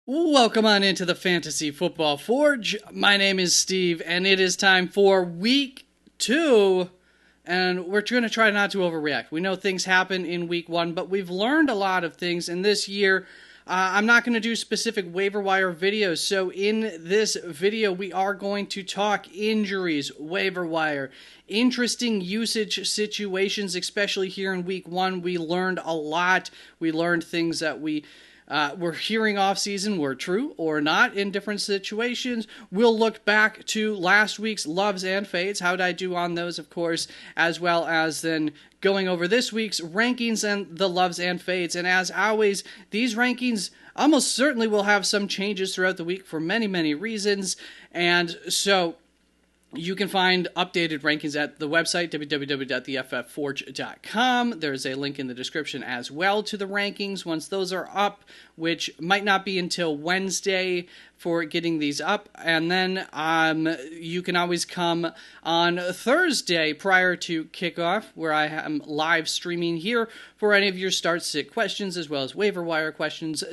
Welcome on into the Fantasy Football Forge. My name is Steve, and it is time for week 2, and we're going to try not to overreact. We know things happen in week 1, but we've learned a lot of things, and this year, I'm not going to do specific waiver wire videos, so in this video, we are going to talk injuries, waiver wire, interesting usage situations, especially here in week 1. We learned a lot. We learned things that we're hearing off season were true or not in different situations. We'll look back to last week's loves and fades. How did I do on those, of course, as well as then going over this week's rankings and the loves and fades. And as always, these rankings almost certainly will have some changes throughout the week for many, many reasons. And so you can find updated rankings at the website, www.theffforge.com. There's a link in the description as well to the rankings once those are up, which might not be until Wednesday for getting these up. And then you can always come on Thursday prior to kickoff, where I am live streaming here for any of your start-sit questions, as well as waiver wire questions,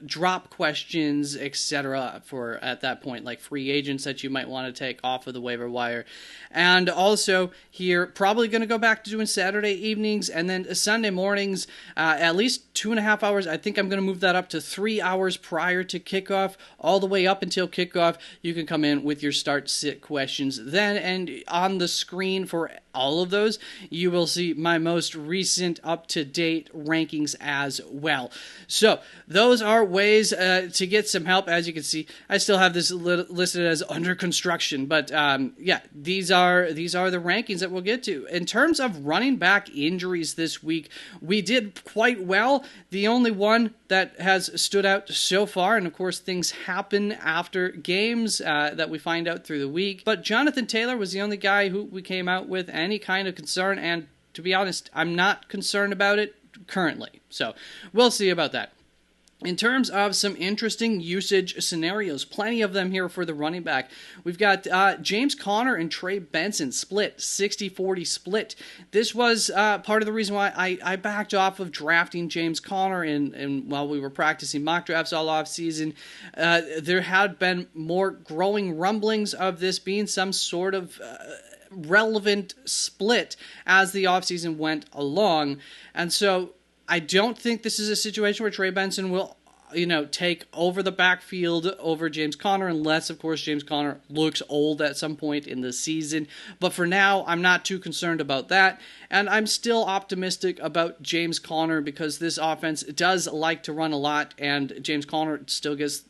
drop questions, etc. for, at that point, like free agents that you might want to take off of the waiver wire. And also here, probably going to go back to doing Saturday evenings and then Sunday mornings, at least 2.5 hours. I think I'm going to move that up to 3 hours prior to kickoff, all the way up until kickoff. You can come in with your start-sit questions then, and on the screen for all of those, you will see my most recent up-to-date rankings as well. So those are ways to get some help. As you can see, I still have this listed as under construction, but yeah, these are the rankings that we'll get to. In terms of running back injuries this week, we did quite well. The only one that has stood out so far, and of course things happen after games that we find out through the week, but Jonathan Taylor was the only guy who we came out with any kind of concern, and to be honest, I'm not concerned about it currently. So we'll see about that. In terms of some interesting usage scenarios, plenty of them here for the running back. We've got James Conner and Trey Benson split, 60-40 split. This was part of the reason why I backed off of drafting James Conner and while we were practicing mock drafts all off season. There had been more growing rumblings of this being some sort of relevant split as the offseason went along. And so I don't think this is a situation where Trey Benson will, take over the backfield over James Conner, unless, of course, James Conner looks old at some point in the season. But for now, I'm not too concerned about that. And I'm still optimistic about James Conner because this offense does like to run a lot, and James Conner still gets,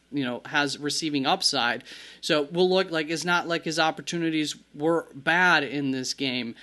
has receiving upside. So we'll look like it's not like his opportunities were bad in this game.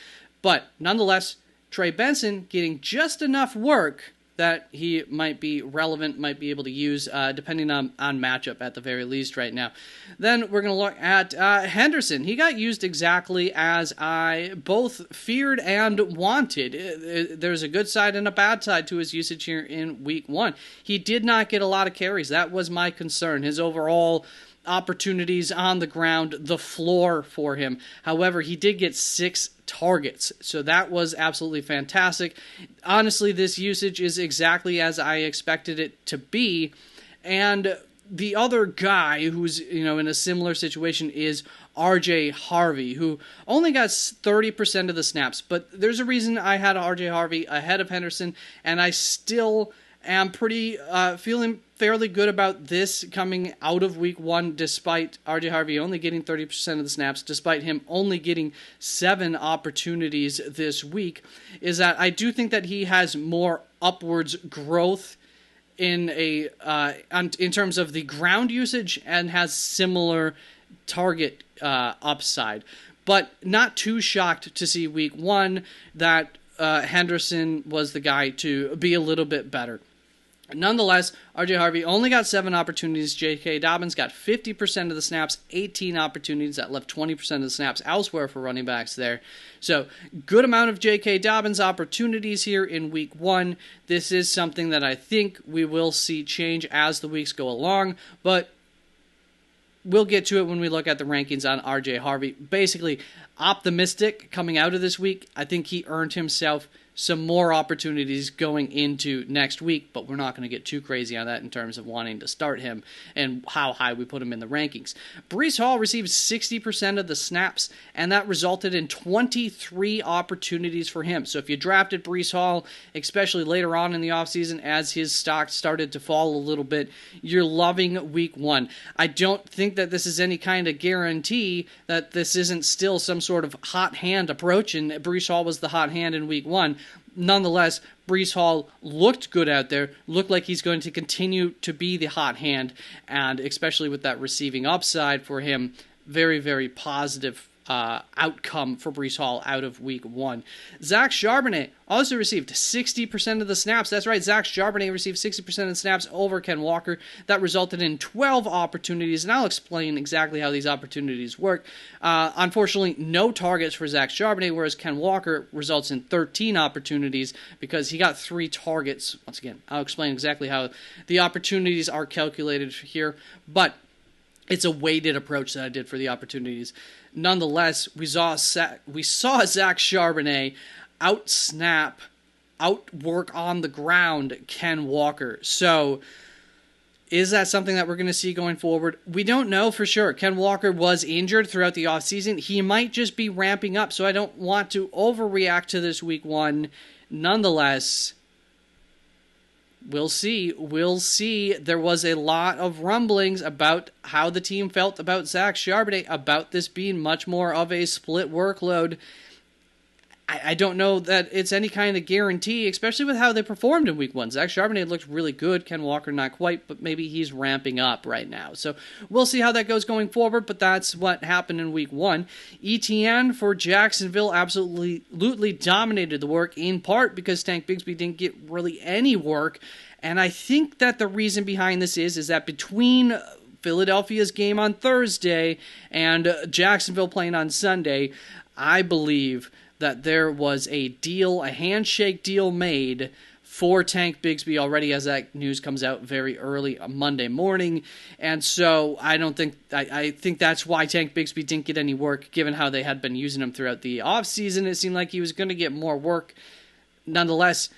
But nonetheless, Trey Benson getting just enough work that he might be relevant, might be able to use, depending on matchup at the very least right now. Then we're going to look at Henderson. He got used exactly as I both feared and wanted. There's a good side and a bad side to his usage here in week 1. He did not get a lot of carries. That was my concern. His overall opportunities on the ground, the floor for him. However, he did get 6 targets, so that was absolutely fantastic. Honestly, this usage is exactly as I expected it to be, and the other guy who's in a similar situation is RJ Harvey, who only got 30% of the snaps, but there's a reason I had RJ Harvey ahead of Henderson, and I still am pretty feeling fairly good about this coming out of week 1, despite RJ Harvey only getting 30% of the snaps, despite him only getting 7 opportunities this week, is that I do think that he has more upwards growth in terms of the ground usage and has similar target upside. But not too shocked to see week 1 that Henderson was the guy to be a little bit better. Nonetheless, RJ Harvey only got 7 opportunities. J.K. Dobbins got 50% of the snaps, 18 opportunities. That left 20% of the snaps elsewhere for running backs there. So, good amount of J.K. Dobbins opportunities here in week 1. This is something that I think we will see change as the weeks go along, but we'll get to it when we look at the rankings on RJ Harvey. Basically, optimistic coming out of this week. I think he earned himself some more opportunities going into next week, but we're not going to get too crazy on that in terms of wanting to start him and how high we put him in the rankings. Breece Hall received 60% of the snaps, and that resulted in 23 opportunities for him. So if you drafted Breece Hall, especially later on in the offseason as his stock started to fall a little bit, you're loving week 1. I don't think that this is any kind of guarantee that this isn't still some sort of hot hand approach, and Breece Hall was the hot hand in week 1. Nonetheless, Breece Hall looked good out there, looked like he's going to continue to be the hot hand, and especially with that receiving upside for him, very, very positive outcome for Breece Hall out of week 1. Zach Charbonnet also received 60% of the snaps. That's right, Zach Charbonnet received 60% of the snaps over Ken Walker. That resulted in 12 opportunities, and I'll explain exactly how these opportunities work. Unfortunately, no targets for Zach Charbonnet, whereas Ken Walker results in 13 opportunities because he got 3 targets. Once again, I'll explain exactly how the opportunities are calculated here, but it's a weighted approach that I did for the opportunities. Nonetheless, we saw Zach Charbonnet outwork on the ground Ken Walker. So, is that something that we're going to see going forward? We don't know for sure. Ken Walker was injured throughout the offseason. He might just be ramping up, so I don't want to overreact to this week 1. Nonetheless, we'll see. There was a lot of rumblings about how the team felt about Zach Charbonnet, about this being much more of a split workload. I don't know that it's any kind of guarantee, especially with how they performed in week 1. Zach Charbonnet looked really good. Ken Walker not quite, but maybe he's ramping up right now. So we'll see how that goes going forward, but that's what happened in week 1. ETN for Jacksonville absolutely dominated the work, in part because Tank Bigsby didn't get really any work. And I think that the reason behind this is that between Philadelphia's game on Thursday and Jacksonville playing on Sunday, I believe that there was a handshake deal made for Tank Bigsby already as that news comes out very early on Monday morning. And so I think that's why Tank Bigsby didn't get any work, given how they had been using him throughout the offseason. It seemed like he was going to get more work. Nonetheless,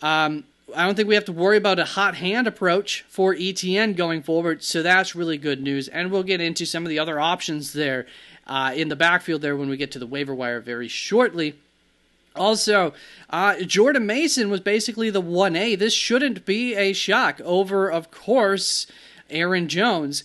I don't think we have to worry about a hot hand approach for ETN going forward, so that's really good news. And we'll get into some of the other options there in the backfield there when we get to the waiver wire very shortly. Also, Jordan Mason was basically the 1A. This shouldn't be a shock over, of course, Aaron Jones.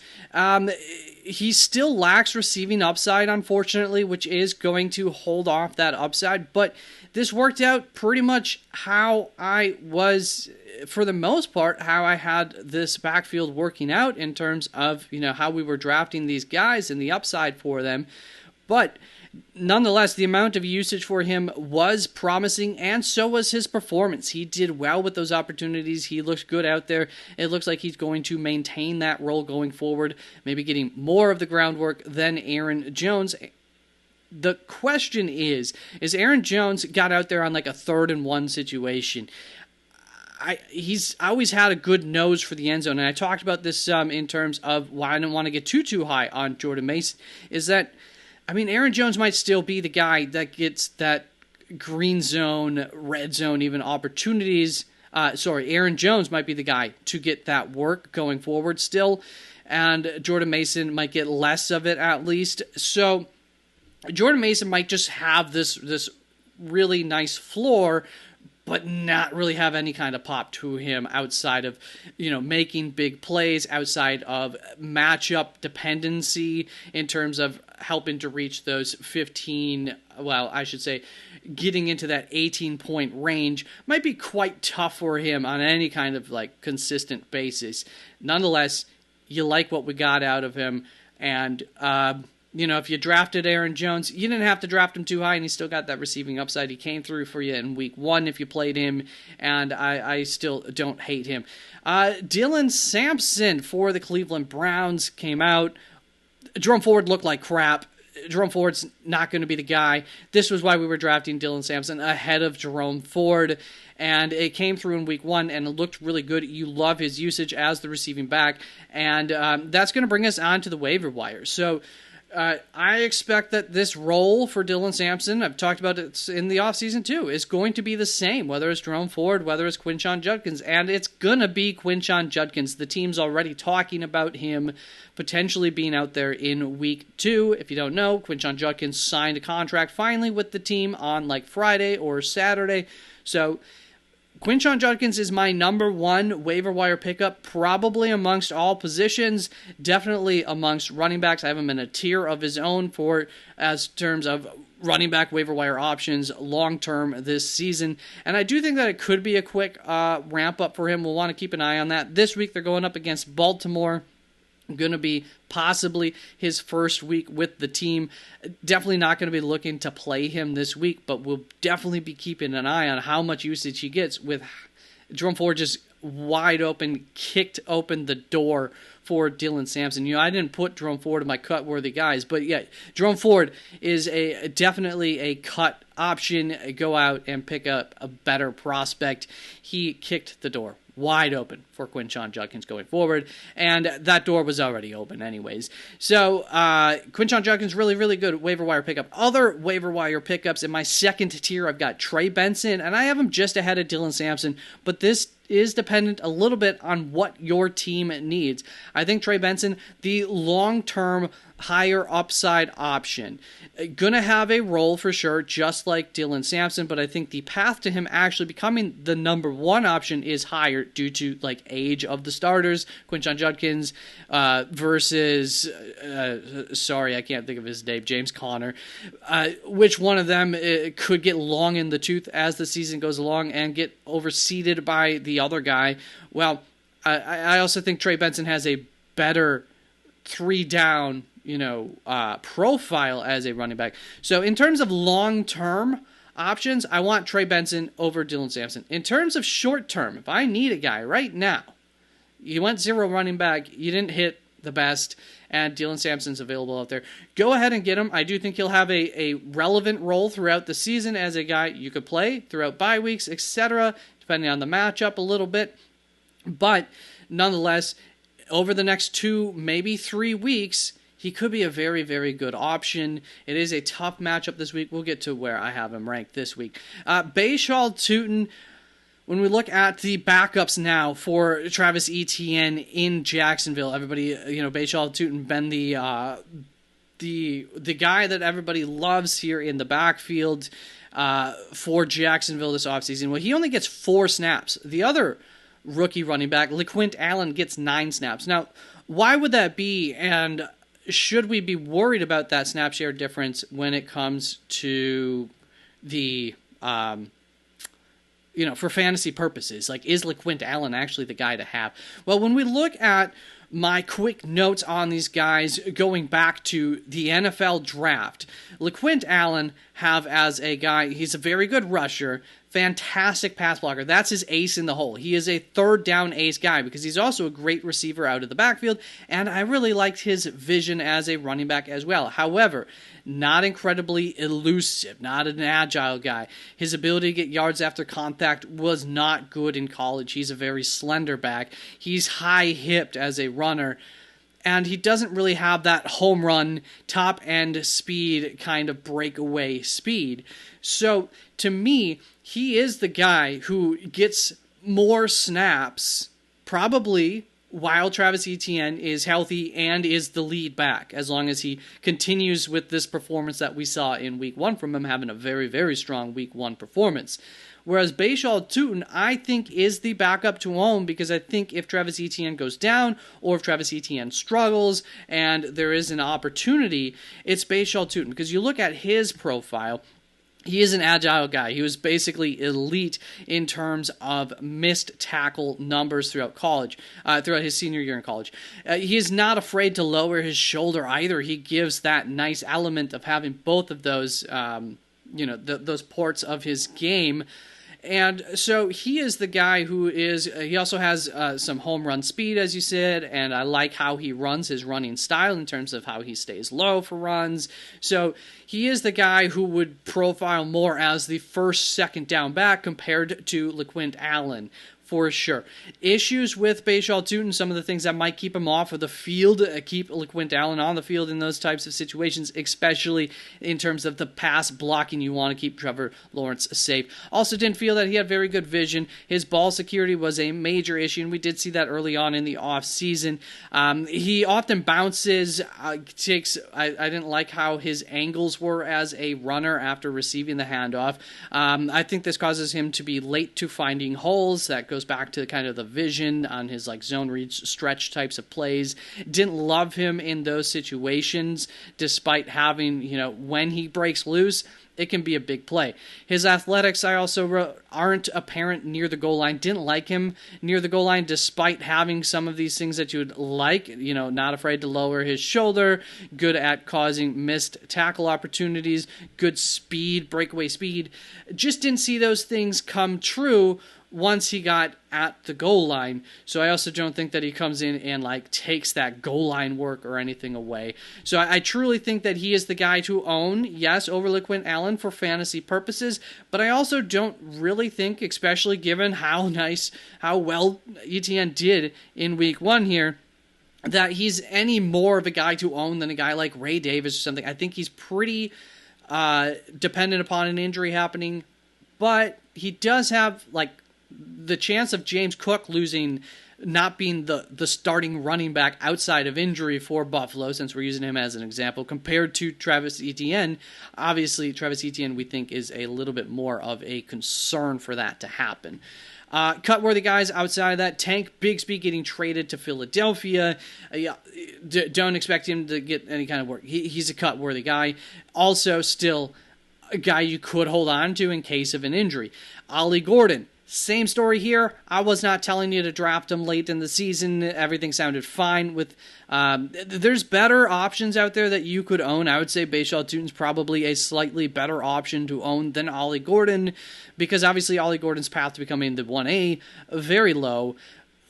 He still lacks receiving upside, unfortunately, which is going to hold off that upside, but this worked out pretty much how I was, for the most part, how I had this backfield working out in terms of, how we were drafting these guys and the upside for them. But nonetheless, the amount of usage for him was promising, and so was his performance. He did well with those opportunities. He looked good out there. It looks like he's going to maintain that role going forward, maybe getting more of the groundwork than Aaron Jones. The question is Aaron Jones got out there on like a 3rd and 1 situation. He's always had a good nose for the end zone, and I talked about this in terms of why I didn't want to get too high on Jordan Mason, is that, Aaron Jones might still be the guy that gets that green zone, red zone, even opportunities. Aaron Jones might be the guy to get that work going forward still, and Jordan Mason might get less of it at least. So Jordan Mason might just have this really nice floor, but not really have any kind of pop to him outside of, making big plays, outside of matchup dependency in terms of helping to reach those 15, getting into that 18-point range might be quite tough for him on any kind of consistent basis. Nonetheless, you like what we got out of him, and if you drafted Aaron Jones, you didn't have to draft him too high, and he still got that receiving upside. He came through for you in week 1 if you played him, and I still don't hate him. Dylan Sampson for the Cleveland Browns came out. Jerome Ford looked like crap. Jerome Ford's not going to be the guy. This was why we were drafting Dylan Sampson ahead of Jerome Ford, and it came through in week 1, and it looked really good. You love his usage as the receiving back, and that's going to bring us on to the waiver wire. So I expect that this role for Dylan Sampson, I've talked about it in the offseason too, is going to be the same, whether it's Jerome Ford, whether it's Quinshon Judkins, and it's going to be Quinshon Judkins. The team's already talking about him potentially being out there in week 2. If you don't know, Quinshon Judkins signed a contract finally with the team on like Friday or Saturday, so Quinshon Judkins is my number 1 waiver wire pickup, probably amongst all positions, definitely amongst running backs. I have him in a tier of his own for as terms of running back waiver wire options long-term this season. And I do think that it could be a quick ramp up for him. We'll want to keep an eye on that. This week they're going up against Baltimore. Going to be possibly his first week with the team. Definitely not going to be looking to play him this week, but we'll definitely be keeping an eye on how much usage he gets with Jerome Ford just wide open, kicked open the door for Dylan Sampson. I didn't put Jerome Ford in my cut-worthy guys, but yeah, Jerome Ford is definitely a cut option. Go out and pick up a better prospect. He kicked the door wide open for Quinshon Judkins going forward, and that door was already open anyways. So Quinshon Judkins, really, really good waiver wire pickup. Other waiver wire pickups in my second tier, I've got Trey Benson, and I have him just ahead of Dylan Sampson, but this is dependent a little bit on what your team needs. I think Trey Benson, the long-term higher upside option, gonna have a role for sure, just like Dylan Sampson, but I think the path to him actually becoming the number 1 option is higher due to like age of the starters. Quinshon Judkins versus sorry, I can't think of his name, James Conner. Which one of them could get long in the tooth as the season goes along and get overseeded by the other guy? Well, I also think Trey Benson has a better 3-down profile as a running back. So in terms of long-term options, I want Trey Benson over Dylan Sampson. In terms of short-term, if I need a guy right now, you went 0 running back, you didn't hit the best, and Dylan Sampson's available out there, go ahead and get him. I do think he'll have a relevant role throughout the season as a guy you could play throughout bye weeks, etc., depending on the matchup a little bit. But nonetheless, over the next 2, maybe 3 weeks, he could be a very, very good option. It is a tough matchup this week. We'll get to where I have him ranked this week. Bashal Tutin, when we look at the backups now for Travis Etienne in Jacksonville, everybody, Bashal Tutin been the guy that everybody loves here in the backfield for Jacksonville this offseason. Well, he only gets 4 snaps. The other rookie running back, LeQuint Allen, gets 9 snaps. Now, why would that be, and should we be worried about that snap share difference when it comes to the, for fantasy purposes? Like, is LeQuint Allen actually the guy to have? Well, when we look at my quick notes on these guys going back to the NFL draft, LeQuint Allen have as a guy, he's a very good rusher, fantastic pass blocker. That's his ace in the hole. He is a 3rd down ace guy because he's also a great receiver out of the backfield, and I really liked his vision as a running back as well. However, not incredibly elusive, not an agile guy. His ability to get yards after contact was not good in college. He's a very slender back. He's high-hipped as a runner, and he doesn't really have that home run, top-end speed kind of breakaway speed. So, to me, he is the guy who gets more snaps, probably while Travis Etienne is healthy and is the lead back, as long as he continues with this performance that we saw in Week 1 from him, having a very, very strong Week 1 performance. Whereas Bashal Tutin, I think, is the backup to own, because I think if Travis Etienne goes down, or if Travis Etienne struggles, and there is an opportunity, it's Bashal Tutin. Because you look at his profile, he is an agile guy. He was basically elite in terms of missed tackle numbers throughout college, throughout his senior year in college. He is not afraid to lower his shoulder either. He gives that nice element of having both of those, those parts of his game. And so he is the guy who is, he also has some home run speed, as you said, and I like how he runs his running style in terms of how he stays low for runs. So he is the guy who would profile more as the first, second down back compared to LeQuint Allen for sure. Issues with Bashaw Tootin, some of the things that might keep him off of the field, keep LeQuint Allen on the field in those types of situations, especially in terms of the pass blocking. You want to keep Trevor Lawrence safe. Also didn't feel that he had very good vision. His ball security was a major issue, and we did see that early on in the offseason. He often bounces, I didn't like how his angles were as a runner after receiving the handoff. I think this causes him to be late to finding holes. That goes back to kind of the vision on his like zone read stretch types of plays. Didn't love him in those situations, despite having, when he breaks loose, it can be a big play. His athletics, I also wrote, aren't apparent near the goal line. Didn't like him near the goal line, despite having some of these things that you would like. Not afraid to lower his shoulder, good at causing missed tackle opportunities, good speed, breakaway speed. Just didn't see those things come true once he got at the goal line. So I also don't think that he comes in and takes that goal line work or anything away. So I truly think that he is the guy to own, yes, over LeQuint Allen for fantasy purposes, but I also don't really think, especially given how well ETN did in week 1 here, that he's any more of a guy to own than a guy like Ray Davis or something. I think he's pretty dependent upon an injury happening, but he does have the chance of James Cook not being the starting running back outside of injury for Buffalo, since we're using him as an example, compared to Travis Etienne. Obviously, Travis Etienne, we think, is a little bit more of a concern for that to happen. Cut-worthy guys outside of that, Tank Bigsby getting traded to Philadelphia. Don't expect him to get any kind of work. He's a cut-worthy guy. Also, still a guy you could hold on to in case of an injury. Ollie Gordon. Same story here. I was not telling you to draft him late in the season. Everything sounded fine. There's better options out there that you could own. I would say Bashaw Tootin's probably a slightly better option to own than Ollie Gordon, because obviously Ollie Gordon's path to becoming the 1A very low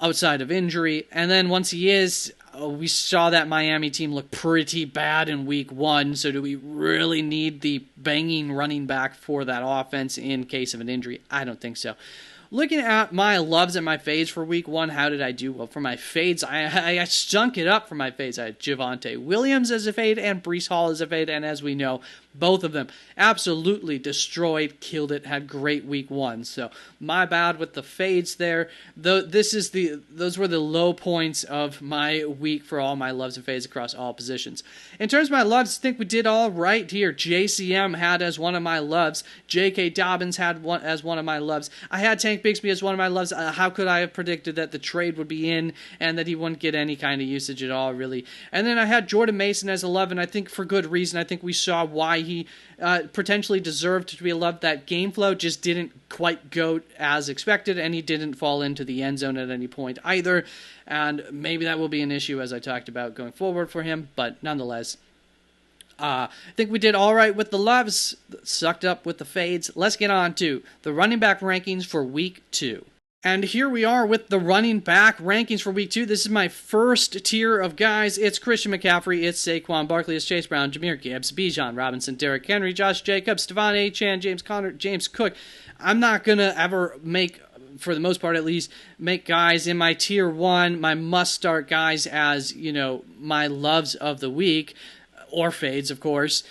outside of injury. And then once he is, we saw that Miami team look pretty bad in week 1, so do we really need the banging running back for that offense in case of an injury? I don't think so. Looking at my loves and my fades for week 1, how did I do? Well, for my fades, I stunk it up for my fades. I had Javonte Williams as a fade and Breece Hall as a fade, and as we know, both of them absolutely destroyed, killed it, had great week 1. So my bad with the fades there. Those were the low points of my week for all my loves and fades across all positions. In terms of my loves, I think we did all right here. JCM had as one of my loves. J.K. Dobbins had one as one of my loves. I had Tank Bigsby as one of my loves. How could I have predicted that the trade would be in and that he wouldn't get any kind of usage at all, really? And then I had Jordan Mason as a love, and I think for good reason. I think we saw why he potentially deserved to be a love. That game flow just didn't quite go as expected, and he didn't fall into the end zone at any point either. And maybe that will be an issue, as I talked about, going forward for him, but nonetheless, I think we did all right with the loves, sucked up with the fades. Let's get on to the running back rankings for week 2. And here we are with the running back rankings for week 2. This is my first tier of guys. It's Christian McCaffrey, it's Saquon Barkley, it's Chase Brown, Jahmyr Gibbs, Bijan Robinson, Derrick Henry, Josh Jacobs, Devon Achane, James Conner, James Cook. I'm not going to ever for the most part at least, make guys in my tier 1, my must-start guys as, my loves of the week, or fades, of course.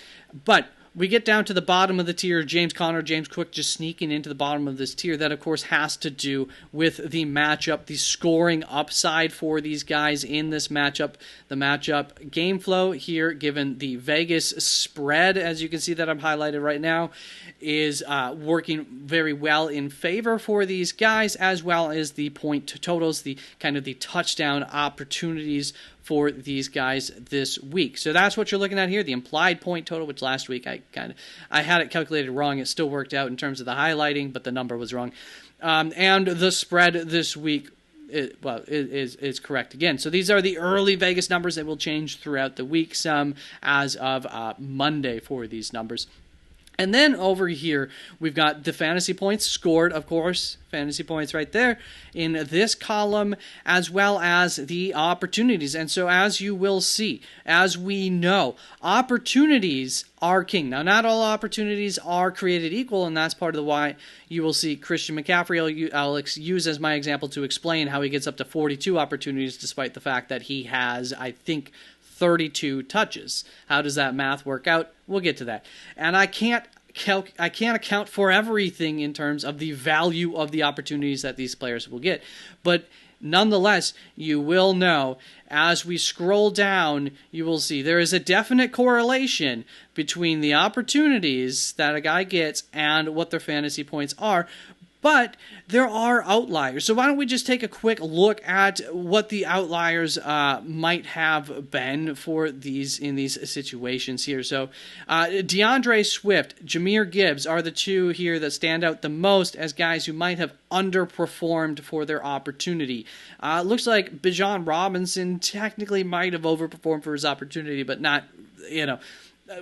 But we get down to the bottom of the tier, James Conner, James Cook just sneaking into the bottom of this tier. That, of course, has to do with the matchup, the scoring upside for these guys in this matchup. The matchup game flow here, given the Vegas spread, as you can see that I'm highlighted right now, is working very well in favor for these guys, as well as the point totals, the kind of the touchdown opportunities for these guys this week. So that's what you're looking at here, the implied point total, which last week I had it calculated wrong. It still worked out in terms of the highlighting, but the number was wrong. And the spread this week is correct again. So these are the early Vegas numbers that will change throughout the week, some as of Monday for these numbers. And then over here, we've got the fantasy points scored, of course, fantasy points right there in this column, as well as the opportunities. And so as you will see, as we know, opportunities are king. Now, not all opportunities are created equal, and that's part of the why you will see Christian McCaffrey, I'll use as my example to explain how he gets up to 42 opportunities despite the fact that he has, I think, 32 touches. How does that math work out? We'll get to that. And I can't account for everything in terms of the value of the opportunities that these players will get. But nonetheless, you will know as we scroll down, you will see there is a definite correlation between the opportunities that a guy gets and what their fantasy points are. But there are outliers. So why don't we just take a quick look at what the outliers might have been for these in these situations here. So DeAndre Swift, Jahmyr Gibbs are the two here that stand out the most as guys who might have underperformed for their opportunity. Looks like Bijan Robinson technically might have overperformed for his opportunity, but not,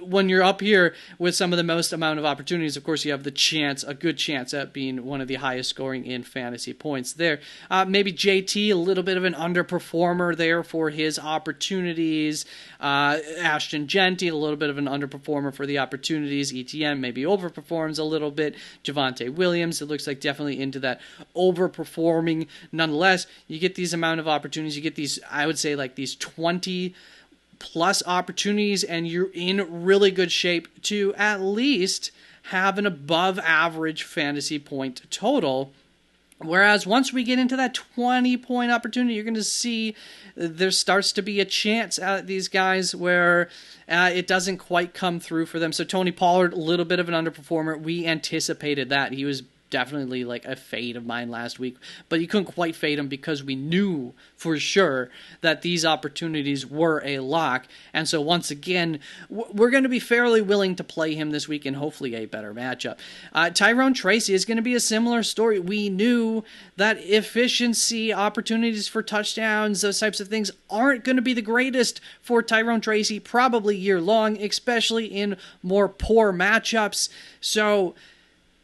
when you're up here with some of the most amount of opportunities, of course, you have a good chance at being one of the highest scoring in fantasy points there. Maybe JT, a little bit of an underperformer there for his opportunities. Ashton Genty, a little bit of an underperformer for the opportunities. ETN maybe overperforms a little bit. Javonte Williams, it looks like definitely into that overperforming. Nonetheless, you get these amount of opportunities. You get these, I would say, like these 20 plus opportunities, and you're in really good shape to at least have an above average fantasy point total. Whereas once we get into that 20-point opportunity, you're going to see there starts to be a chance at these guys where it doesn't quite come through for them. So Tony Pollard, a little bit of an underperformer. We anticipated that. He was definitely like a fade of mine last week, but you couldn't quite fade him because we knew for sure that these opportunities were a lock. And so once again, we're going to be fairly willing to play him this week in hopefully a better matchup. Tyrone Tracy is going to be a similar story. We knew that efficiency, opportunities for touchdowns, those types of things aren't going to be the greatest for Tyrone Tracy probably year long, especially in more poor matchups. So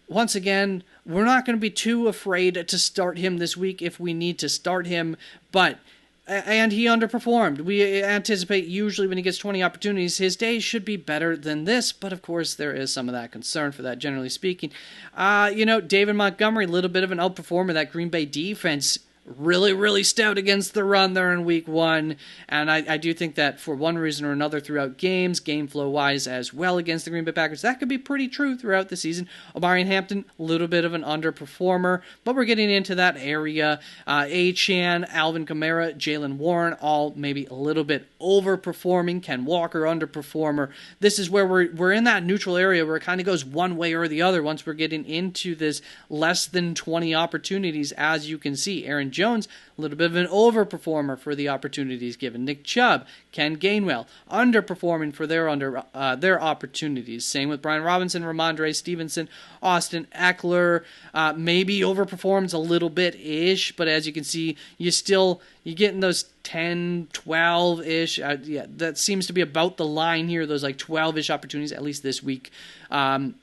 once again, we're not going to be too afraid to start him this week if we need to start him, and he underperformed. We anticipate usually when he gets 20 opportunities, his days should be better than this, but of course there is some of that concern for that, generally speaking. David Montgomery, a little bit of an outperformer. That Green Bay defense really, really stout against the run there in week one. And I do think that for one reason or another throughout games, game flow wise as well against the Green Bay Packers, that could be pretty true throughout the season. Omarion Hampton, a little bit of an underperformer, but we're getting into that area. Achane, Alvin Kamara, Jaylen Warren, all maybe a little bit overperforming. Ken Walker, underperformer. This is where we're in that neutral area where it kind of goes one way or the other once we're getting into this less than 20 opportunities, as you can see. Aaron Jones, a little bit of an overperformer for the opportunities given. Nick Chubb, Ken Gainwell, underperforming for their opportunities. Same with Brian Robinson, Ramondre Stevenson, Austin Eckler, maybe overperforms a little bit-ish, but as you can see, you're getting those 10, 12-ish. That seems to be about the line here. Those like 12-ish opportunities, at least this week,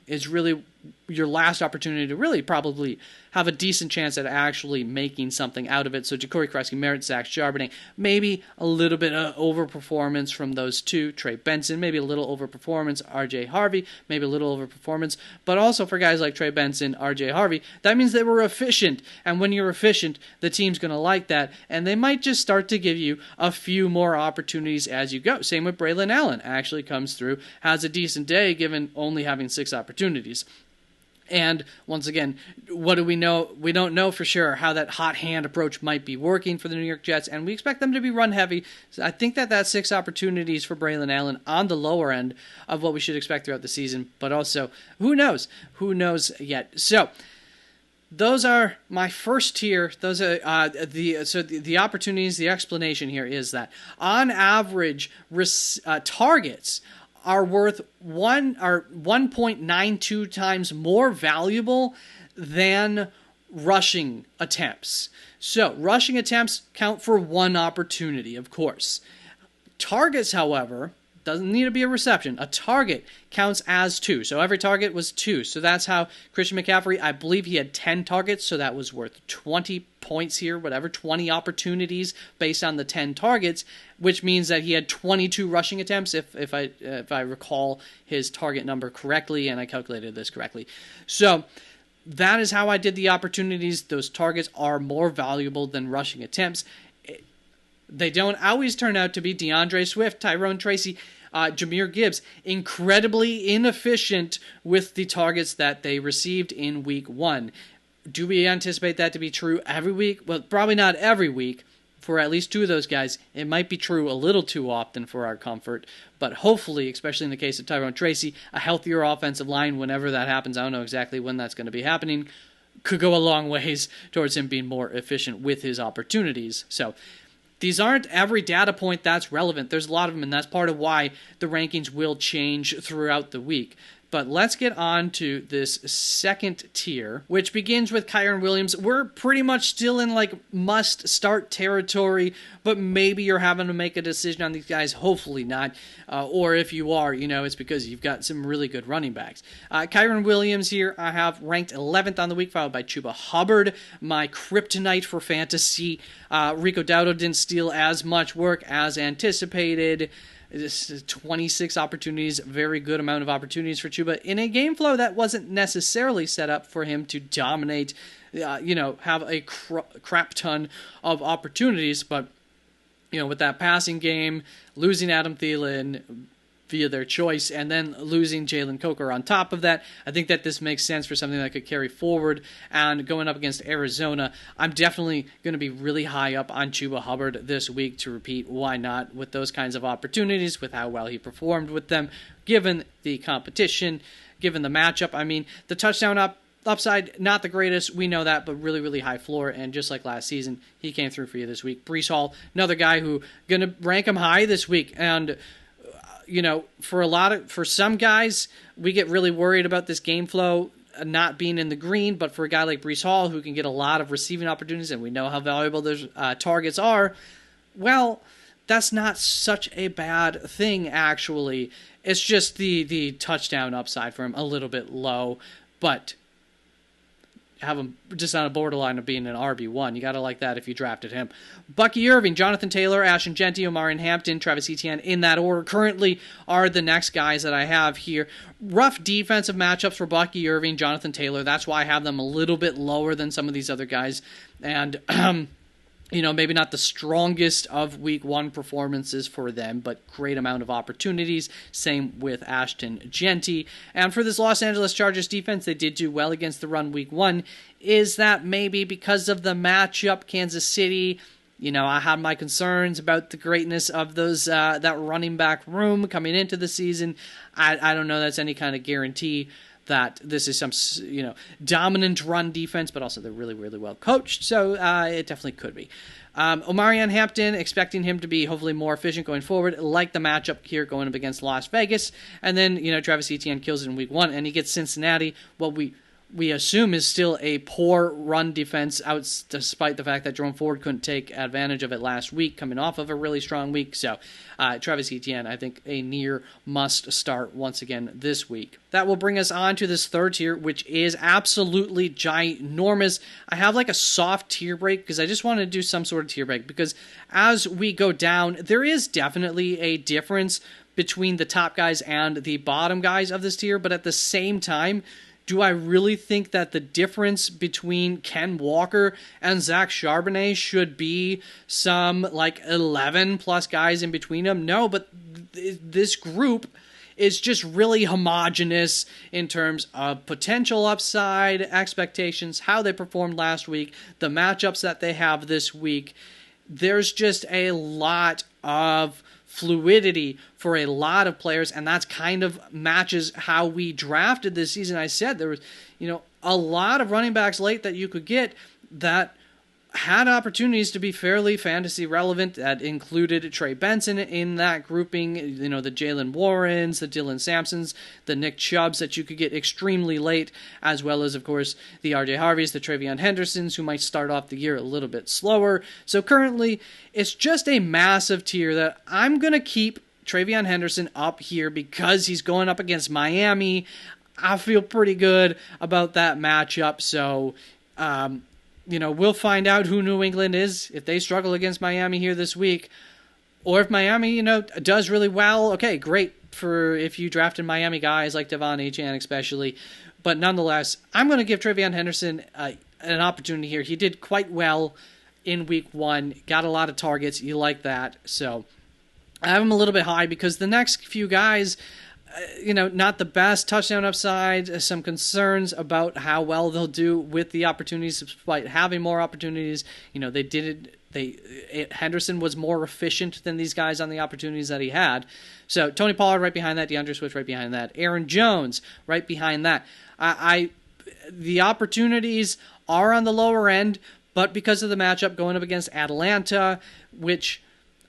is really your last opportunity to really probably have a decent chance at actually making something out of it. So Ja'Cory Krusky, Merritt, Zach Charbonnet, maybe a little bit of overperformance from those two. Trey Benson, maybe a little overperformance. RJ Harvey, maybe a little overperformance. But also for guys like Trey Benson, RJ Harvey, that means they were efficient. And when you're efficient, the team's going to like that. And they might just start to give you a few more opportunities as you go. Same with Braylon Allen. Actually comes through, has a decent day given only having 6 opportunities. And once again, what do we know? We don't know for sure how that hot hand approach might be working for the New York Jets, and we expect them to be run heavy. So I think that 6 opportunities for Braylon Allen on the lower end of what we should expect throughout the season, but also, who knows? Who knows yet? So those are my first tier. Those are the opportunities. The explanation here is that on average, targets are worth 1.92 times more valuable than rushing attempts. So rushing attempts count for 1 opportunity, of course. Targets, however, Doesn't need to be a reception. A target counts as 2. So every target was 2. So that's how Christian McCaffrey, I believe he had 10 targets, so that was worth 20 points here, whatever, 20 opportunities based on the 10 targets, which means that he had 22 rushing attempts, if I recall his target number correctly, and I calculated this correctly. So that is how I did the opportunities. Those targets are more valuable than rushing attempts. They don't always turn out to be. DeAndre Swift, Tyrone Tracy, Jahmyr Gibbs, incredibly inefficient with the targets that they received in week 1. Do we anticipate that to be true every week? Well, probably not every week. For at least 2 of those guys, it might be true a little too often for our comfort, but hopefully, especially in the case of Tyrone Tracy, a healthier offensive line, whenever that happens, I don't know exactly when that's going to be happening, could go a long ways towards him being more efficient with his opportunities. So these aren't every data point that's relevant. There's a lot of them, and that's part of why the rankings will change throughout the week. But let's get on to this second tier, which begins with Kyren Williams. We're pretty much still in like must-start territory, but maybe you're having to make a decision on these guys. Hopefully not. Or if you are, it's because you've got some really good running backs. Kyren Williams here I have ranked 11th on the week, followed by Chuba Hubbard, my kryptonite for fantasy. Rico Dowdle didn't steal as much work as anticipated. 26 opportunities, very good amount of opportunities for Chuba in a game flow that wasn't necessarily set up for him to dominate, have a crap ton of opportunities. But, with that passing game, losing Adam Thielen via their choice, and then losing Jalen Coker on top of that, I think that this makes sense for something that could carry forward. And going up against Arizona, I'm definitely going to be really high up on Chuba Hubbard this week to repeat. Why not? With those kinds of opportunities, with how well he performed with them, given the competition, given the matchup. I mean, the touchdown upside, not the greatest, we know that, but really, really high floor, and just like last season, he came through for you this week. Breece Hall, another guy who going to rank him high this week, and for some guys, we get really worried about this game flow not being in the green, but for a guy like Breece Hall, who can get a lot of receiving opportunities, and we know how valuable those targets are, well, that's not such a bad thing, actually. It's just the touchdown upside for him a little bit low, but have him just on a borderline of being an RB1. You got to like that if you drafted him. Bucky Irving, Jonathan Taylor, Ashton Genty, Omarion Hampton, Travis Etienne, in that order currently are the next guys that I have here. Rough defensive matchups for Bucky Irving, Jonathan Taylor. That's why I have them a little bit lower than some of these other guys. And maybe not the strongest of week 1 performances for them, but great amount of opportunities. Same with Ashton Genty. And for this Los Angeles Chargers defense, they did do well against the run week 1. Is that maybe because of the matchup, Kansas City? I had my concerns about the greatness of those that running back room coming into the season. I don't know that's any kind of guarantee that this is some, dominant run defense, but also they're really, really well coached, so it definitely could be. Omarion Hampton, expecting him to be hopefully more efficient going forward, like the matchup here going up against Las Vegas, and then, Travis Etienne kills it in week 1, and he gets Cincinnati, we assume is still a poor run defense, despite the fact that Jerome Ford couldn't take advantage of it last week, coming off of a really strong week. So Travis Etienne, I think, a near must start once again this week. That will bring us on to this third tier, which is absolutely ginormous. I have like a soft tier break because I just wanted to do some sort of tier break, because as we go down, there is definitely a difference between the top guys and the bottom guys of this tier, but at the same time, do I really think that the difference between Ken Walker and Zach Charbonnet should be some like 11 plus guys in between them? No, but this group is just really homogenous in terms of potential upside, expectations, how they performed last week, the matchups that they have this week. There's just a lot of fluidity for a lot of players, and that's kind of matches how we drafted this season. I said there was, a lot of running backs late that you could get that had opportunities to be fairly fantasy relevant. That included Trey Benson in that grouping, the Jalen Warrens, the Dylan Sampsons, the Nick Chubbs that you could get extremely late, as well as, of course, the RJ Harveys, the Travion Hendersons, who might start off the year a little bit slower. So currently, it's just a massive tier that I'm going to keep TreVeyon Henderson up here because he's going up against Miami. I feel pretty good about that matchup. So, we'll find out who New England is if they struggle against Miami here this week. Or if Miami, does really well, okay, great for if you drafted Miami guys like Devon Achane especially. But nonetheless, I'm going to give TreVeyon Henderson an opportunity here. He did quite well in week 1, got a lot of targets. You like that. So I have him a little bit high because the next few guys, not the best touchdown upside, some concerns about how well they'll do with the opportunities despite having more opportunities. Henderson was more efficient than these guys on the opportunities that he had. So Tony Pollard right behind that, DeAndre Swift right behind that, Aaron Jones right behind that. The opportunities are on the lower end, but because of the matchup going up against Atlanta, which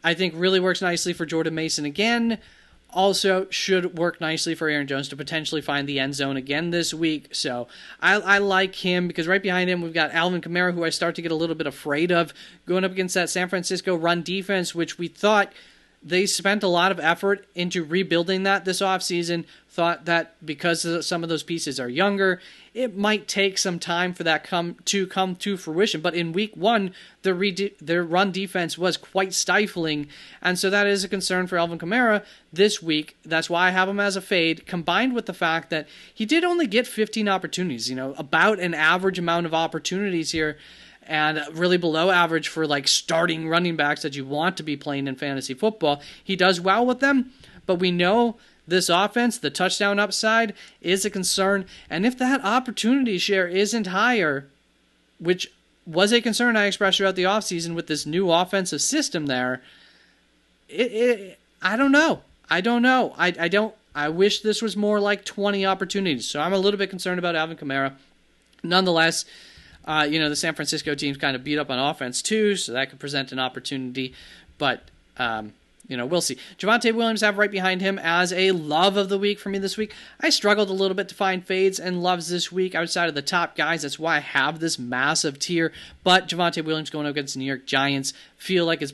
I think really works nicely for Jordan Mason again, also should work nicely for Aaron Jones to potentially find the end zone again this week. So I like him because right behind him we've got Alvin Kamara, who I start to get a little bit afraid of going up against that San Francisco run defense, which we thought they spent a lot of effort into rebuilding that this offseason. Thought that because some of those pieces are younger, it might take some time for that to come to fruition. But in week 1, their run defense was quite stifling, and so that is a concern for Alvin Kamara this week. That's why I have him as a fade, combined with the fact that he did only get 15 opportunities, about an average amount of opportunities here, and really below average for starting running backs that you want to be playing in fantasy football. He does well with them, but we know this offense, the touchdown upside, is a concern. And if that opportunity share isn't higher, which was a concern I expressed throughout the offseason with this new offensive system there, I don't know. I wish this was more like 20 opportunities. So I'm a little bit concerned about Alvin Kamara. Nonetheless, the San Francisco team's kind of beat up on offense too, so that could present an opportunity. But, we'll see. Javonte Williams I have right behind him as a love of the week for me this week. I struggled a little bit to find fades and loves this week outside of the top guys. That's why I have this massive tier. But Javonte Williams going up against the New York Giants feel like it's,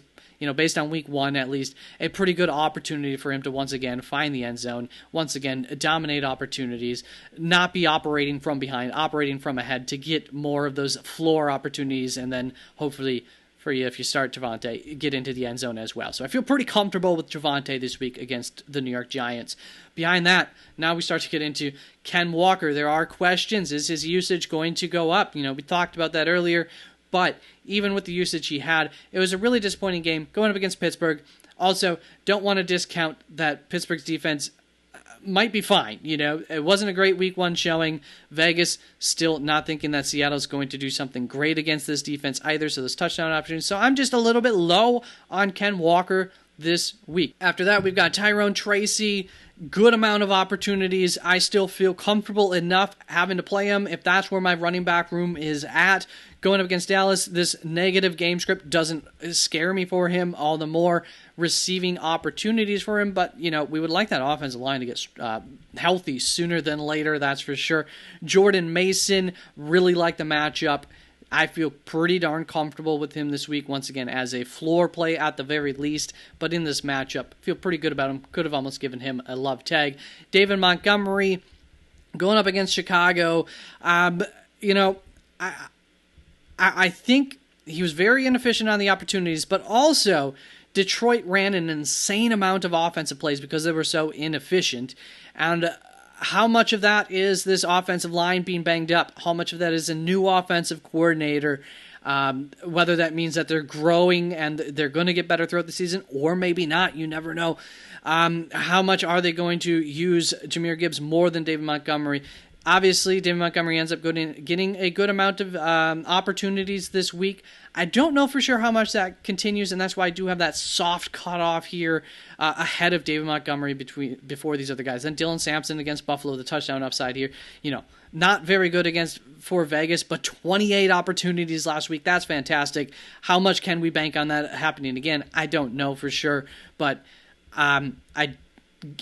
based on week 1 at least, a pretty good opportunity for him to once again find the end zone, once again dominate opportunities, not be operating from behind, operating from ahead to get more of those floor opportunities, and then hopefully for you, if you start Javonte, get into the end zone as well. So I feel pretty comfortable with Javonte this week against the New York Giants. Behind that, now we start to get into Ken Walker. There are questions. Is his usage going to go up? We talked about that earlier, but even with the usage he had, it was a really disappointing game going up against Pittsburgh. Also, don't want to discount that Pittsburgh's defense might be fine. It wasn't a great week 1 showing. Vegas still not thinking that Seattle's going to do something great against this defense either, so those touchdown opportunities. So I'm just a little bit low on Ken Walker this week. After that, we've got Tyrone Tracy. Good amount of opportunities. I still feel comfortable enough having to play him if that's where my running back room is at. Going up against Dallas, this negative game script doesn't scare me for him, all the more receiving opportunities for him. But, we would like that offensive line to get healthy sooner than later, that's for sure. Jordan Mason, really like the matchup. I feel pretty darn comfortable with him this week, once again, as a floor play at the very least. But in this matchup, feel pretty good about him. Could have almost given him a love tag. David Montgomery, going up against Chicago. I think he was very inefficient on the opportunities, but also Detroit ran an insane amount of offensive plays because they were so inefficient. And how much of that is this offensive line being banged up? How much of that is a new offensive coordinator? Whether that means that they're growing and they're going to get better throughout the season, or maybe not. You never know. How much are they going to use Jahmyr Gibbs more than David Montgomery? Obviously, David Montgomery ends up getting a good amount of opportunities this week. I don't know for sure how much that continues, and that's why I do have that soft cutoff here ahead of David Montgomery before these other guys. Then Dylan Sampson against Buffalo, the touchdown upside here. Not very good for Vegas, but 28 opportunities last week. That's fantastic. How much can we bank on that happening again? I don't know for sure, but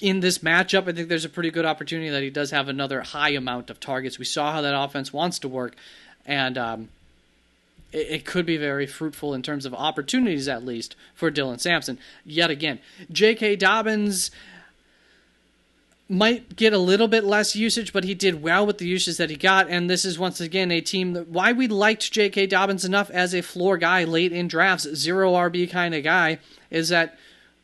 in this matchup, I think there's a pretty good opportunity that he does have another high amount of targets. We saw how that offense wants to work, and it could be very fruitful in terms of opportunities, at least, for Dylan Sampson. Yet again, J.K. Dobbins might get a little bit less usage, but he did well with the usage that he got, and this is once again a team that why we liked J.K. Dobbins enough as a floor guy late in drafts, 0 RB kind of guy, is that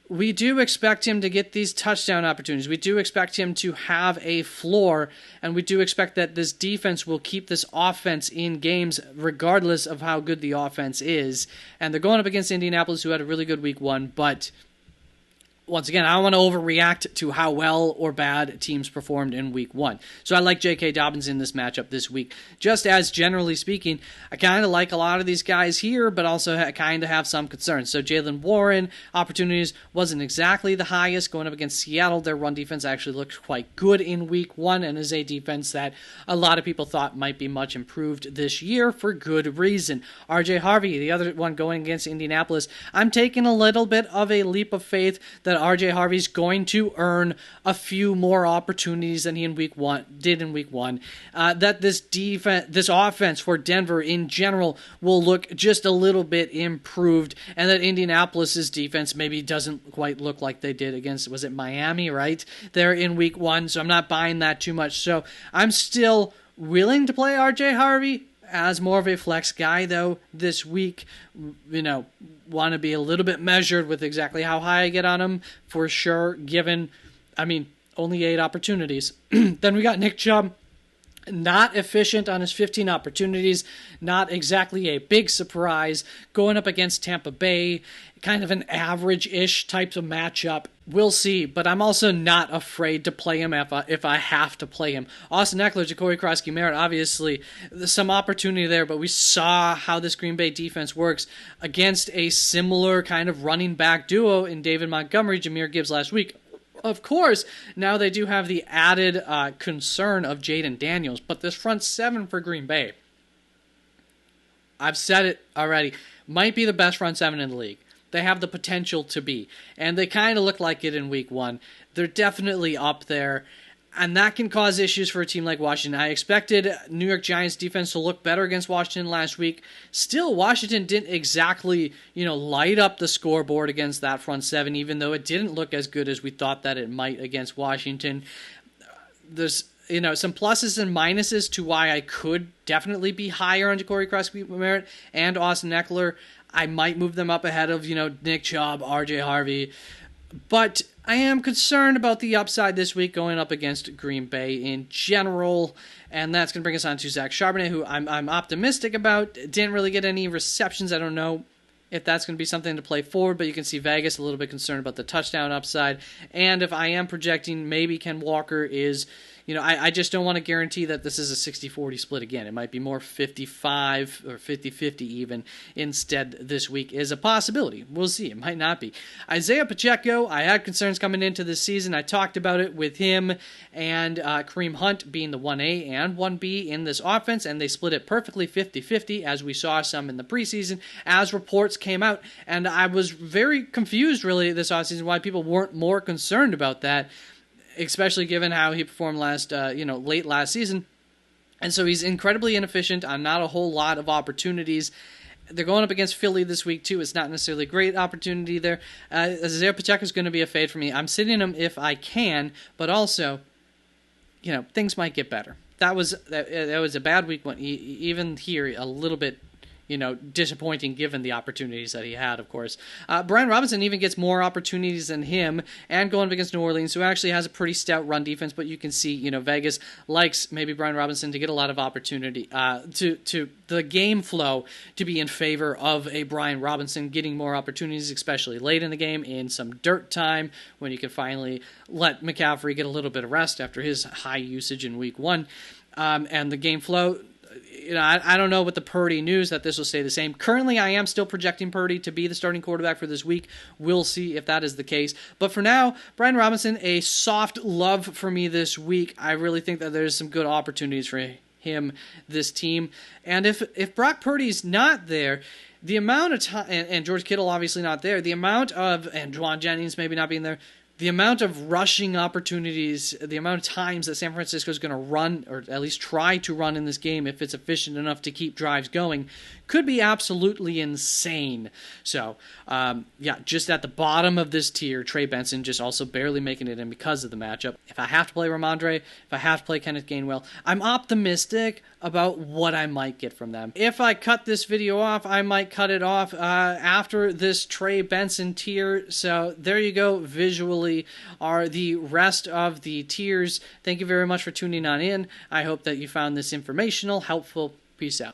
we do expect him to get these touchdown opportunities. We do expect him to have a floor, and we do expect that this defense will keep this offense in games regardless of how good the offense is. And they're going up against Indianapolis, who had a really good week 1, but once again, I don't want to overreact to how well or bad teams performed in week 1. So I like J.K. Dobbins in this matchup this week. Just as generally speaking, I kind of like a lot of these guys here, but also kind of have some concerns. So Jaylen Warren, opportunities wasn't exactly the highest going up against Seattle. Their run defense actually looked quite good in week 1 and is a defense that a lot of people thought might be much improved this year for good reason. R.J. Harvey, the other one going against Indianapolis, I'm taking a little bit of a leap of faith that R.J. Harvey's going to earn a few more opportunities than he did in week 1. That this offense for Denver in general will look just a little bit improved, and that Indianapolis's defense maybe doesn't quite look like they did against, was it Miami, right? They're in week 1, so I'm not buying that too much. So I'm still willing to play R.J. Harvey as more of a flex guy, though, this week. Want to be a little bit measured with exactly how high I get on him, for sure, given, only 8 opportunities. Then we got Nick Chubb. Not efficient on his 15 opportunities, not exactly a big surprise. Going up against Tampa Bay, kind of an average-ish type of matchup. We'll see, but I'm also not afraid to play him if I have to play him. Austin Eckler, Ja'Cory Krosky-Merritt, obviously there's some opportunity there, but we saw how this Green Bay defense works against a similar kind of running back duo in David Montgomery, Jahmyr Gibbs last week. Of course, now they do have the added concern of Jaden Daniels, but this front 7 for Green Bay, I've said it already, might be the best front 7 in the league. They have the potential to be, and they kind of look like it in week 1. They're definitely up there, and that can cause issues for a team like Washington. I expected New York Giants defense to look better against Washington last week. Still, Washington didn't exactly, light up the scoreboard against that front 7, even though it didn't look as good as we thought that it might against Washington. There's, some pluses and minuses to why I could definitely be higher on Ja'Cory Krosky-Merritt and Austin Eckler. I might move them up ahead of, Nick Chubb, R.J. Harvey. But I am concerned about the upside this week going up against Green Bay in general, and that's going to bring us on to Zach Charbonnet, who I'm optimistic about. Didn't really get any receptions. I don't know if that's going to be something to play forward, but you can see Vegas a little bit concerned about the touchdown upside. And if I am projecting, maybe Ken Walker is... I just don't want to guarantee that this is a 60-40 split again. It might be more 55 or 50-50 even instead this week is a possibility. We'll see. It might not be. Isaiah Pacheco, I had concerns coming into this season. I talked about it with him and Kareem Hunt being the 1A and 1B in this offense, and they split it perfectly 50-50 as we saw some in the preseason as reports came out. And I was very confused really this offseason why people weren't more concerned about that, especially given how he performed late last season. And so he's incredibly inefficient on not a whole lot of opportunities. They're going up against Philly this week, too. It's not necessarily a great opportunity there. Isaiah Pacheco is going to be a fade for me. I'm sitting him if I can, but also, things might get better. That was a bad week one. Even here, a little bit disappointing given the opportunities that he had, of course. Brian Robinson even gets more opportunities than him, and going up against New Orleans, who actually has a pretty stout run defense, but you can see, Vegas likes maybe Brian Robinson to get a lot of opportunity, to the game flow to be in favor of a Brian Robinson getting more opportunities, especially late in the game in some dirt time when you can finally let McCaffrey get a little bit of rest after his high usage in week 1. And the game flow, I don't know with the Purdy news that this will stay the same. Currently, I am still projecting Purdy to be the starting quarterback for this week. We'll see if that is the case. But for now, Brian Robinson, a soft love for me this week. I really think that there's some good opportunities for him, this team. And if Brock Purdy's not there, the amount of time, and George Kittle obviously not there, the amount of, and Juwan Jennings maybe not being there, the amount of rushing opportunities, the amount of times that San Francisco is going to run, or at least try to run in this game if it's efficient enough to keep drives going, could be absolutely insane. So, just at the bottom of this tier, Trey Benson just also barely making it in because of the matchup. If I have to play Ramondre, if I have to play Kenneth Gainwell, I'm optimistic about what I might get from them. If I cut this video off, I might cut it off after this Trey Benson tier. So there you go. Visually are the rest of the tiers. Thank you very much for tuning on in. I hope that you found this informational, helpful. Peace out.